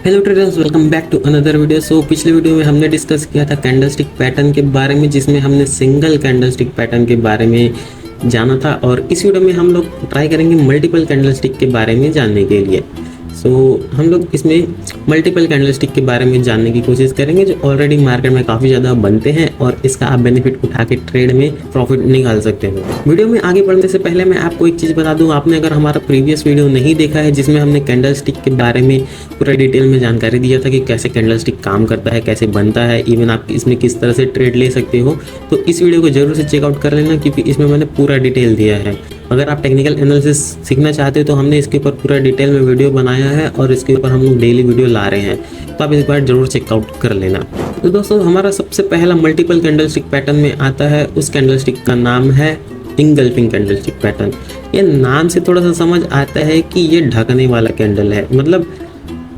Hello traders, welcome back to another video. So पिछले video में हमने डिस्कस किया था कैंडलस्टिक पैटर्न के बारे में, जिसमें हमने सिंगल कैंडलस्टिक पैटर्न के बारे में जाना था। और इस वीडियो में हम लोग ट्राई करेंगे मल्टीपल कैंडलस्टिक के बारे में जानने के लिए। सो हम लोग इसमें मल्टीपल कैंडलस्टिक के बारे में जानने की कोशिश करेंगे, जो ऑलरेडी मार्केट में काफ़ी ज़्यादा बनते हैं और इसका आप बेनिफिट उठा के ट्रेड में प्रॉफिट निकाल सकते हो। वीडियो में आगे बढ़ने से पहले मैं आपको एक चीज़ बता दूं, आपने अगर हमारा प्रीवियस वीडियो नहीं देखा है जिसमें हमने कैंडलस्टिक के बारे में पूरा डिटेल में जानकारी दिया था कि कैसे कैंडलस्टिक काम करता है, कैसे बनता है, इवन आप इसमें किस तरह से ट्रेड ले सकते हो, तो इस वीडियो को जरूर से चेकआउट कर लेना, क्योंकि इसमें मैंने पूरा डिटेल दिया है। अगर आप टेक्निकल एनालिसिस सीखना चाहते हो तो हमने इसके ऊपर पूरा डिटेल में वीडियो बनाया है और इसके ऊपर हम लोग डेली वीडियो ला रहे हैं, तो आप इस बार जरूर चेकआउट कर लेना। तो दोस्तों, हमारा सबसे पहला मल्टीपल कैंडलस्टिक पैटर्न में आता है, उस कैंडलस्टिक का नाम है इंगल्फिंग कैंडलस्टिक पैटर्न। ये नाम से थोड़ा सा समझ आता है कि ये ढकने वाला कैंडल है, मतलब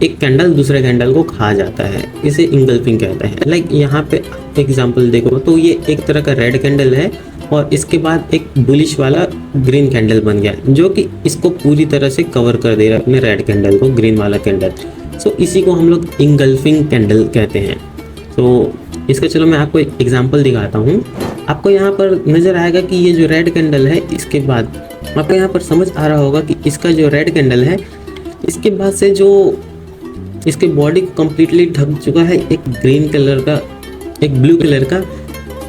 एक कैंडल दूसरे कैंडल को खा जाता है, इसे इंगल्फिंग कहते हैं। लाइक यहाँ पे एग्जांपल देखो तो ये एक तरह का रेड कैंडल है और इसके बाद एक बुलिश वाला ग्रीन कैंडल बन गया, जो कि इसको पूरी तरह से कवर कर दे रहा है अपने रेड कैंडल को, ग्रीन वाला कैंडल। सो इसी को हम लोग इंगल्फिंग कैंडल कहते हैं। तो इसका चलो मैं आपको एक एग्जांपल दिखाता हूँ। आपको यहाँ पर नज़र आएगा कि ये जो रेड कैंडल है, इसके बाद आपको यहाँ पर समझ आ रहा होगा कि इसका जो रेड कैंडल है, इसके बाद से जो इसके बॉडी को कम्प्लीटली ढक चुका है एक ग्रीन कलर का, एक ब्लू कलर का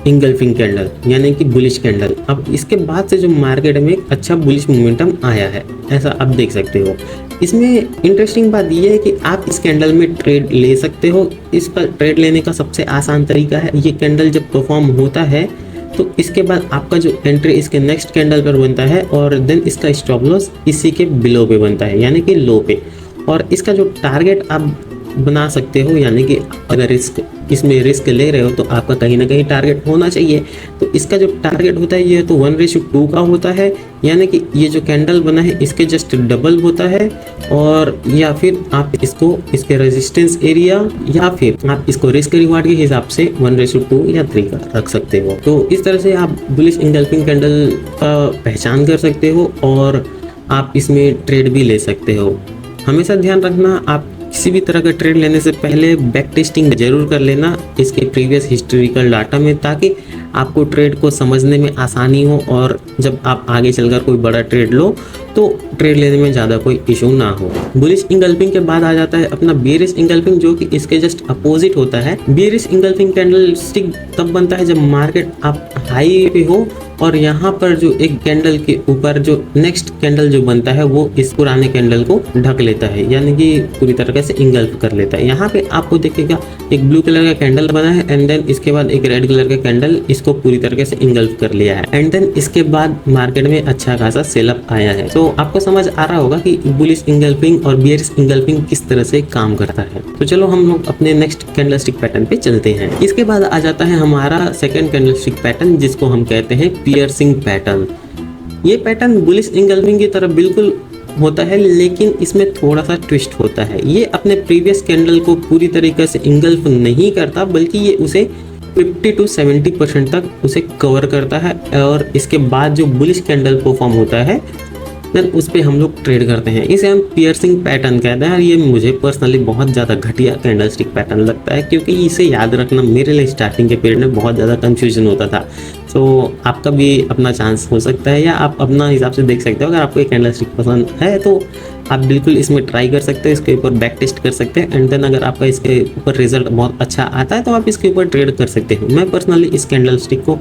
इंगल्फिंग कैंडल, यानी कि बुलिश कैंडल। अब इसके बाद से जो मार्केट में एक अच्छा बुलिश मोमेंटम आया है, ऐसा आप देख सकते हो। इसमें इंटरेस्टिंग बात यह है कि आप इस कैंडल में ट्रेड ले सकते हो। इस पर ट्रेड लेने का सबसे आसान तरीका है, ये कैंडल जब परफॉर्म होता है तो इसके बाद आपका जो एंट्री इसके नेक्स्ट कैंडल पर बनता है और देन इसका स्टॉप लॉस इसी के बिलो पे बनता है, यानी कि लो पे। और इसका जो टारगेट आप बना सकते हो, यानी कि अगर इसमें रिस्क ले रहे हो तो आपका कहीं ना कहीं टारगेट होना चाहिए। तो इसका जो टारगेट होता है ये तो 1:2 का होता है, यानी कि ये जो कैंडल बना है इसके जस्ट डबल होता है। और या फिर आप इसको इसके रेजिस्टेंस एरिया या फिर आप इसको रिस्क रिवार्ड के हिसाब से 1:2 या 3 का रख सकते हो। तो इस तरह से आप बुलिश इंगल्फिंग कैंडल का पहचान कर सकते हो और आप इसमें ट्रेड भी ले सकते हो। हमेशा ध्यान रखना, आप किसी भी तरह का ट्रेड लेने से पहले बैक टेस्टिंग जरूर कर लेना इसके प्रीवियस हिस्टोरिकल डाटा में, ताकि आपको ट्रेड को समझने में आसानी हो और जब आप आगे चलकर कोई बड़ा ट्रेड लो तो ट्रेड लेने में ज़्यादा कोई इशू ना हो। बुलिश इंगल्फिंग के बाद आ जाता है अपना बेयरिश इंगल्फिंग, जो कि इसके जस्ट अपोजिट होता है। बेयरिश इंगल्फिंग कैंडलस्टिक तब बनता है जब मार्केट आप हाई पे हो और यहाँ पर जो एक कैंडल के ऊपर जो नेक्स्ट कैंडल जो बनता है वो इस पुराने कैंडल को ढक लेता है, यानी कि पूरी तरीके से इंगल्फ कर लेता है। यहाँ पे आपको देखिएगा एक ब्लू कलर का कैंडल बना है एंड देन इसके बाद एक रेड कलर का कैंडल इसको पूरी तरीके से इंगल्फ कर लिया है एंड देन इसके बाद मार्केट में अच्छा खासा सेलअप आया है। तो आपको समझ आ रहा होगा कि बुलिश इंगल्फिंग और बेयरिश इंगल्फिंग किस तरह से काम करता है। तो चलो हम लोग अपने नेक्स्ट कैंडलस्टिक पैटर्न पे चलते हैं। इसके बाद आ जाता है हमारा सेकंड कैंडलस्टिक पैटर्न, जिसको हम कहते हैं पियर्सिंग पैटर्न। ये पैटर्न बुलिश इंगल्फिंग की तरह बिल्कुल होता है, लेकिन इसमें थोड़ा सा ट्विस्ट होता है। ये अपने प्रीवियस कैंडल को पूरी तरीके से इंगल्फ नहीं करता, बल्कि ये उसे 50 to 70% तक उसे कवर करता है और इसके बाद जो बुलिश कैंडल परफॉर्म होता है देन उस पर हम लोग ट्रेड करते हैं। इसे हम पियर्सिंग पैटर्न कहते हैं और ये मुझे पर्सनली बहुत ज़्यादा घटिया कैंडलस्टिक पैटर्न लगता है, क्योंकि इसे याद रखना मेरे लिए स्टार्टिंग के पीरियड में बहुत ज़्यादा कंफ्यूजन होता था। तो आपका भी अपना चांस हो सकता है या आप अपना हिसाब से देख सकते हो। अगर आपको एक कैंडलस्टिक पसंद है तो आप बिल्कुल इसमें ट्राई कर सकते हैं, इसके ऊपर बैक टेस्ट कर सकते हैं एंड देन अगर आपका इसके ऊपर रिजल्ट बहुत अच्छा आता है तो आप इसके ऊपर ट्रेड कर सकते हो। मैं पर्सनली इस कैंडलस्टिक को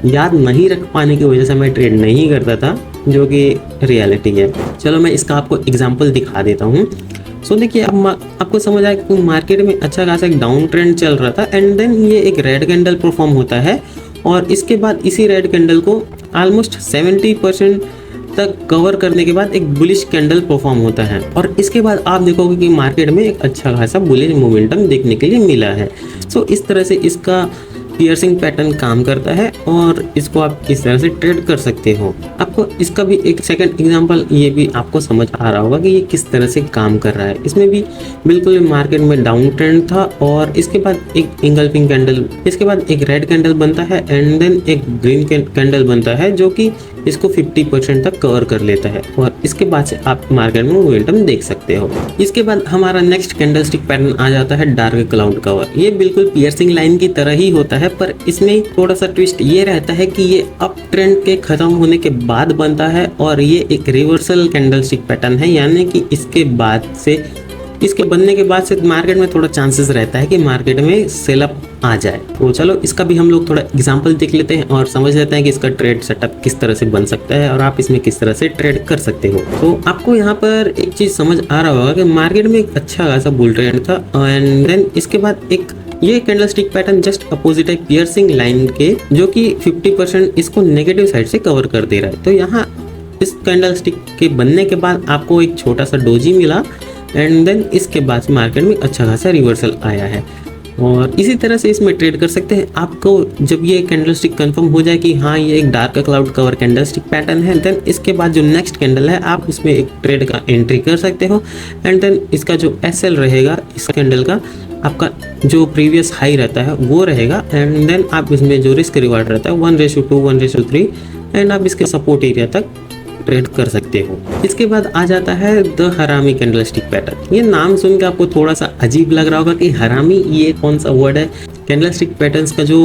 याद नहीं रख पाने की वजह से मैं ट्रेड नहीं करता था, जो कि रियलिटी है। चलो मैं इसका आपको एग्जांपल दिखा देता हूँ। सो देखिए, अब आपको समझ आया कि मार्केट में अच्छा खासा एक डाउन ट्रेंड चल रहा था एंड देन ये एक रेड कैंडल परफॉर्म होता है और इसके बाद इसी रेड कैंडल को ऑलमोस्ट 70% तक कवर करने के बाद एक बुलिश कैंडल परफॉर्म होता है और इसके बाद आप देखोगे कि मार्केट में एक अच्छा खासा बुलिश मोमेंटम देखने के लिए मिला है। सो इस तरह से इसका पियर्सिंग पैटर्न काम करता है और इसको आप इस तरह से ट्रेड कर सकते हो। आपको इसका भी एक सेकंड एग्जांपल ये भी आपको समझ आ रहा होगा कि ये किस तरह से काम कर रहा है। इसमें भी बिल्कुल मार्केट में डाउन ट्रेंड था और इसके बाद एक इंगल्फिंग कैंडल, इसके बाद एक रेड कैंडल बनता है एंड देन एक ग्रीन कैंडल बनता है, जो कि इसको 50% तक कवर कर लेता है और इसके बाद से आप मार्केट में मोमेंटम देख सकते हो। इसके बाद हमारा नेक्स्ट कैंडलस्टिक पैटर्न आ जाता है डार्क क्लाउड कवर। ये बिल्कुल पियर्सिंग लाइन की तरह ही होता है, पर इसमें थोड़ा सा ट्विस्ट ये रहता है कि ये अप ट्रेंड के खत्म होने के बाद बनता है और ये एक रिवर्सल कैंडलस्टिक पैटर्न है, यानी कि इसके बनने के बाद से मार्केट में थोड़ा चांसेस रहता है कि मार्केट में सेल अप आ जाए। तो चलो इसका भी हम लोग थोड़ा एग्जांपल देख लेते हैं और समझ लेते हैं कि इसका ट्रेड सेटअप किस तरह से बन सकता है और आप इसमें किस तरह से ट्रेड कर सकते हो। तो आपको यहाँ पर एक चीज समझ आ रहा होगा कि मार्केट में एक अच्छा खासा बुल ट्रेंड था एंड देन इसके बाद एक ये कैंडलस्टिक पैटर्न जस्ट अपोजिट है पियर्सिंग लाइन के, जो कि 50% इसको नेगेटिव साइड से कवर कर दे रहा है। तो यहाँ इस कैंडलस्टिक के बनने के बाद आपको एक छोटा सा डोजी मिला एंड देन इसके बाद मार्केट में अच्छा खासा रिवर्सल आया है और इसी तरह से इसमें ट्रेड कर सकते हैं। आपको जब ये कैंडलस्टिक कंफर्म हो जाए कि हाँ ये एक dark cloud cover candlestick pattern है, देन इसके बाद जो नेक्स्ट कैंडल है आप उसमें एक ट्रेड का एंट्री कर सकते हो एंड देन इसका जो एसएल रहेगा इस कैंडल का, आपका जो प्रीवियस हाई रहता है वो रहेगा एंड देन आप इसमें जो रिस्क रिवार्ड रहता है 1:2 1:3 एंड आप इसके सपोर्ट एरिया तक ट्रेड कर सकते हो। इसके बाद आ जाता है द हरामी कैंडलस्टिक पैटर्न। ये नाम सुन के आपको थोड़ा सा अजीब लग रहा होगा कि हरामी ये कौन सा वर्ड है। कैंडलस्टिक पैटर्न्स का जो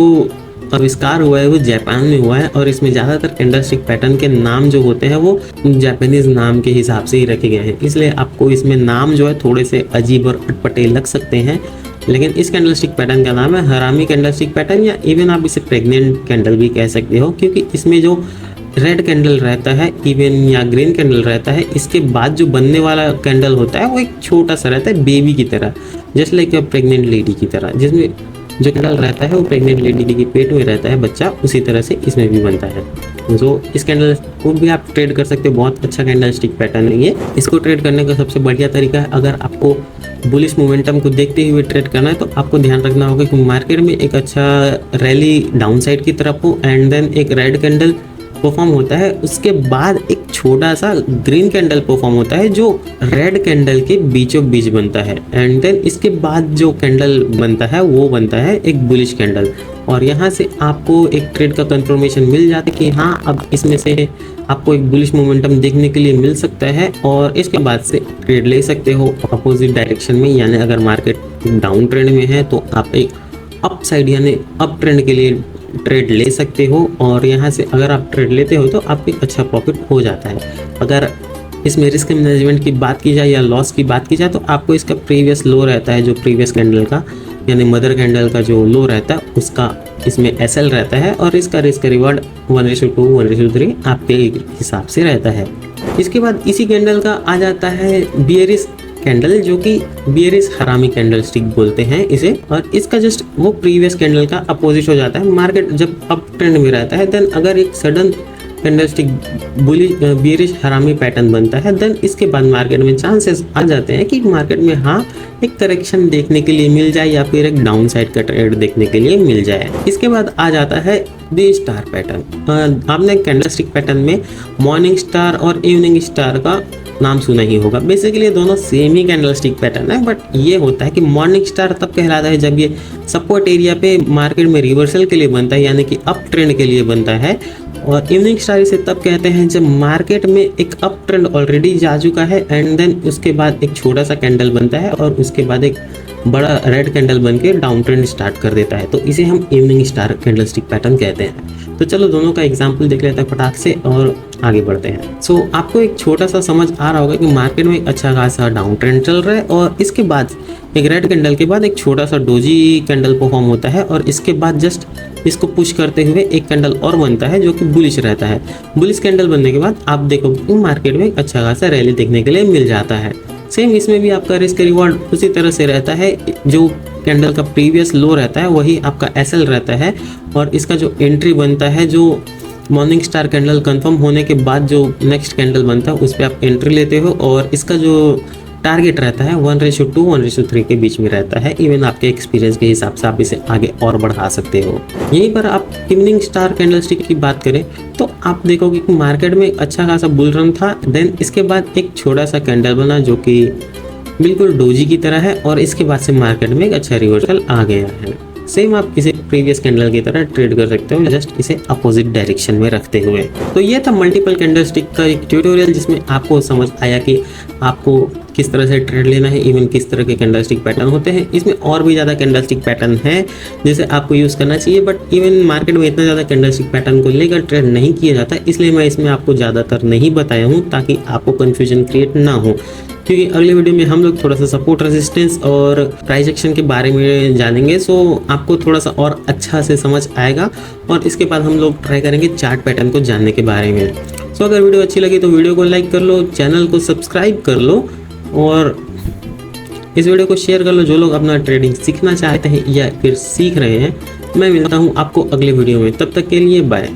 आविष्कार हुआ है वो जापान में हुआ है और इसमें ज़्यादातर कैंडलस्टिक पैटर्न के नाम जो होते हैं वो जापानीज नाम के हिसाब से ही रखे गए हैं, इसलिए आपको इसमें नाम जो है थोड़े से अजीब और अटपटे लग सकते हैं। लेकिन इस कैंडलस्टिक पैटर्न का नाम है हरामी कैंडलस्टिक पैटर्न या इवन आप इसे प्रेग्नेंट कैंडल भी कह सकते हो, क्योंकि इसमें जो रेड कैंडल रहता है इवन या ग्रीन कैंडल रहता है, इसके बाद जो बनने वाला कैंडल होता है वो एक छोटा सा रहता है बेबी की तरह, जैसे लाइक प्रेग्नेंट लेडी की तरह, जिसमें जो कैंडल रहता है वो प्रेग्नेंट लेडी के पेट में रहता है बच्चा, उसी तरह से इसमें भी बनता है। तो इस कैंडल को भी आप ट्रेड कर सकते हो, बहुत अच्छा कैंडलस्टिक पैटर्न है ये। इसको ट्रेड करने का सबसे बढ़िया तरीका है, अगर आपको बुलिश मोमेंटम को देखते हुए ट्रेड करना है तो आपको ध्यान रखना होगा कि मार्केट में एक अच्छा रैली डाउन साइड की तरफ हो एंड देन एक रेड कैंडल परफॉर्म होता है, उसके बाद एक छोटा सा ग्रीन कैंडल परफॉर्म होता है जो रेड कैंडल के बीचों बीच बनता है एंड देन इसके बाद जो कैंडल बनता है वो बनता है एक बुलिश कैंडल और यहाँ से आपको एक ट्रेड का कंफर्मेशन मिल जाता है कि हाँ अब इसमें से आपको एक बुलिश मोमेंटम देखने के लिए मिल सकता है और इसके बाद से ट्रेड ले सकते हो अपोजिट डायरेक्शन में। यानी अगर मार्केट डाउन ट्रेंड में है तो आप एक अप साइड यानी अप ट्रेंड के लिए ट्रेड ले सकते हो और यहाँ से अगर आप ट्रेड लेते हो तो आपको एक अच्छा प्रॉफिट हो जाता है। अगर इसमें रिस्क मैनेजमेंट की बात की जाए या लॉस की बात की जाए तो आपको इसका प्रीवियस लो रहता है, जो प्रीवियस कैंडल का यानी मदर कैंडल का जो लो रहता है उसका इसमें एसएल रहता है और इसका रिस्क रिवार्ड 1:2 1:3 आपके हिसाब से रहता है। इसके बाद इसी कैंडल का आ जाता है बियरिश कैंडल, जो कि बियरिश हरामी कैंडलस्टिक बोलते हैं इसे, और इसका जस्ट वो प्रीवियस कैंडल का अपोजिट हो जाता है। मार्केट जब अप ट्रेंड में रहता है देन अगर एक सडन कैंडलस्टिक बियरिश हरामी पैटर्न बनता है देन इसके बाद मार्केट में चांसेस आ जाते हैं कि मार्केट में हाँ एक करेक्शन देखने के लिए मिल जाए या फिर एक डाउन साइड का ट्रेड देखने के लिए मिल जाए। इसके बाद आ जाता है द स्टार पैटर्न। आपने कैंडलस्टिक पैटर्न में मॉर्निंग स्टार और इवनिंग स्टार का नाम सुना ही होगा। बेसिकली दोनों सेम ही कैंडलस्टिक पैटर्न है, बट ये होता है कि मॉर्निंग स्टार तब कहलाता है जब ये सपोर्ट एरिया पे मार्केट में रिवर्सल के लिए बनता है यानी कि अप ट्रेंड के लिए बनता है, और इवनिंग स्टार इसे तब कहते हैं जब मार्केट में एक अप ट्रेंड ऑलरेडी जा चुका है एंड देन उसके बाद एक छोटा सा कैंडल बनता है और उसके बाद एक बड़ा रेड कैंडल बन के डाउन ट्रेंड स्टार्ट कर देता है, तो इसे हम इवनिंग स्टार कैंडलस्टिक पैटर्न कहते हैं। तो चलो दोनों का एग्जांपल देख लेते हैं फटाक से और आगे बढ़ते हैं। सो आपको एक छोटा सा समझ आ रहा होगा कि मार्केट में एक अच्छा खासा डाउन ट्रेंड चल रहा है और इसके बाद एक रेड कैंडल के बाद एक छोटा सा डोजी कैंडल परफॉर्म होता है और इसके बाद जस्ट इसको पुश करते हुए एक कैंडल और बनता है जो कि बुलिश रहता है। बुलिश कैंडल बनने के बाद आप देखोगे कि मार्केट में एक अच्छा खासा रैली देखने के लिए मिल जाता है। सेम इसमें भी आपका रिस्क रिवॉर्ड उसी तरह से रहता है, जो कैंडल का प्रीवियस लो रहता है वही आपका एसएल रहता है और इसका जो एंट्री बनता है जो मॉर्निंग स्टार कैंडल कंफर्म होने के बाद जो नेक्स्ट कैंडल बनता है उस पर आप एंट्री लेते हो और इसका जो टारगेट रहता है 1:2 1:3 के बीच में रहता है। इवन आपके एक्सपीरियंस के हिसाब से आप इसे आगे और बढ़ा सकते हो। यहीं पर आप इवनिंग स्टार कैंडलस्टिक की बात करें तो आप देखोगे कि मार्केट में एक अच्छा खासा बुल रन था, देन इसके बाद एक छोटा सा कैंडल बना जो कि बिल्कुल डोजी की तरह है और इसके बाद से मार्केट में एक अच्छा रिवर्सल आ गया है। सेम आप इसे प्रीवियस कैंडल की तरह ट्रेड कर सकते हो, जस्ट इसे अपोजिट डायरेक्शन में रखते हुए। तो ये था मल्टीपल कैंडलस्टिक का एक ट्यूटोरियल जिसमें आपको समझ आया कि आपको किस तरह से ट्रेड लेना है, इवन किस तरह के कैंडलस्टिक पैटर्न होते हैं। इसमें और भी ज़्यादा कैंडलस्टिक पैटर्न है जिसे आपको यूज़ करना चाहिए, बट इवन मार्केट में इतना ज़्यादा कैंडलस्टिक पैटर्न को लेकर ट्रेड नहीं किया जाता, इसलिए मैं इसमें आपको ज़्यादातर नहीं बताया हूँ ताकि आपको कन्फ्यूजन क्रिएट ना हो। क्योंकि अगली वीडियो में हम लोग थोड़ा सा सपोर्ट रेजिस्टेंस और प्राइस एक्शन के बारे में जानेंगे, सो आपको थोड़ा सा और अच्छा से समझ आएगा। और इसके बाद हम लोग ट्राई करेंगे चार्ट पैटर्न को जानने के बारे में। सो अगर वीडियो अच्छी लगी तो वीडियो को लाइक कर लो, चैनल को सब्सक्राइब कर लो और इस वीडियो को शेयर कर लो जो लोग अपना ट्रेडिंग सीखना चाहते हैं या फिर सीख रहे हैं। मैं मिलता हूँ आपको अगले वीडियो में, तब तक के लिए बाय।